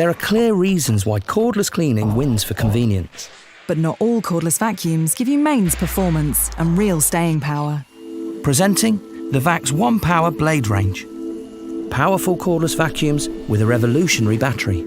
There are clear reasons why cordless cleaning wins for convenience. But not all cordless vacuums give you mains performance and real staying power. Presenting the VAX ONEPWR blade range. Powerful cordless vacuums with a revolutionary battery.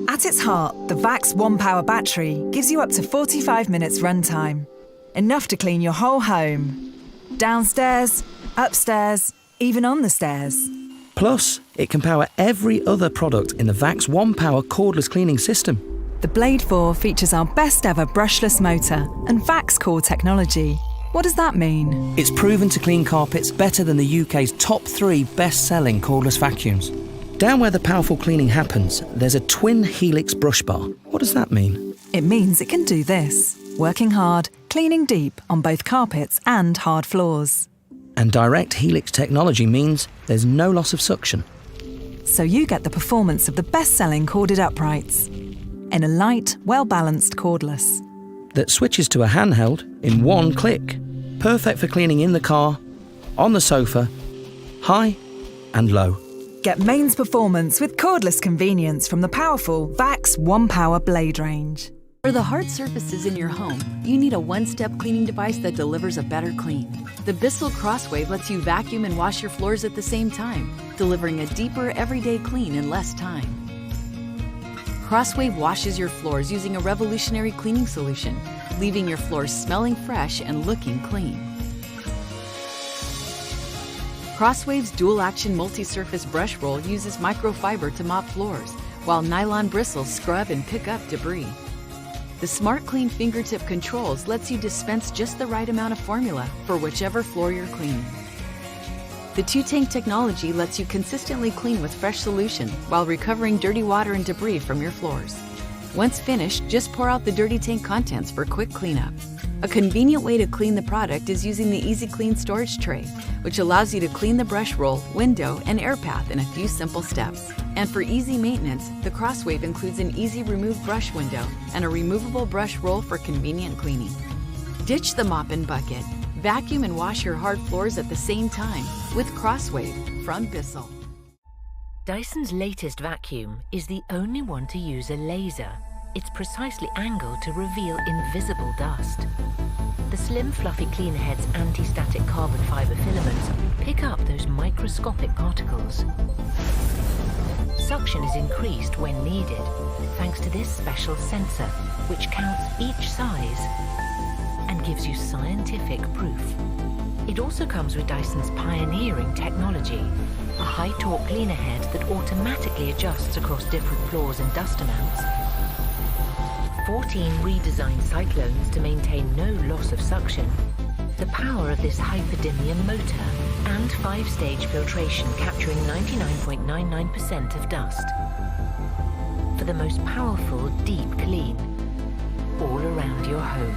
At its heart, the VAX ONEPWR battery gives you up to 45 minutes runtime. Enough to clean your whole home. Downstairs, upstairs, even on the stairs. Plus, it can power every other product in the VAX ONEPWR cordless cleaning system. The Blade 4 features our best ever brushless motor and VAX Core technology. What does that mean? It's proven to clean carpets better than the UK's top 3 best-selling cordless vacuums. Down where the powerful cleaning happens, there's a twin helix brush bar. What does that mean? It means it can do this, working hard, cleaning deep on both carpets and hard floors. And direct helix technology means there's no loss of suction. So you get the performance of the best-selling corded uprights in a light, well-balanced cordless. That switches to a handheld in one click. Perfect for cleaning in the car, on the sofa, high and low. Get mains performance with cordless convenience from the powerful VAX ONEPWR blade range. For the hard surfaces in your home, you need a one-step cleaning device that delivers a better clean. The BISSELL Crosswave lets you vacuum and wash your floors at the same time, delivering a deeper, everyday clean in less time. Crosswave washes your floors using a revolutionary cleaning solution, leaving your floors smelling fresh and looking clean. Crosswave's dual-action multi-surface brush roll uses microfiber to mop floors, while nylon bristles scrub and pick up debris. The Smart Clean fingertip controls lets you dispense just the right amount of formula for whichever floor you're cleaning. The two-tank technology lets you consistently clean with fresh solution while recovering dirty water and debris from your floors. Once finished, just pour out the dirty tank contents for quick cleanup. A convenient way to clean the product is using the Easy Clean storage tray, which allows you to clean the brush roll, window, and air path in a few simple steps. And for easy maintenance, the Crosswave includes an easy remove brush window and a removable brush roll for convenient cleaning. Ditch the mop and bucket. Vacuum and wash your hard floors at the same time with Crosswave from BISSELL. Dyson's latest vacuum is the only one to use a laser. It's precisely angled to reveal invisible dust. The slim, fluffy cleaner head's anti-static carbon fiber filaments pick up those microscopic particles. Suction is increased when needed, thanks to this special sensor, which counts each size and gives you scientific proof. It also comes with Dyson's pioneering technology, a high-torque cleaner head that automatically adjusts across different floors and dust amounts. 14 redesigned cyclones to maintain no loss of suction, the power of this hyperdymium motor, and 5-stage filtration capturing 99.99% of dust. For the most powerful, deep clean, all around your home.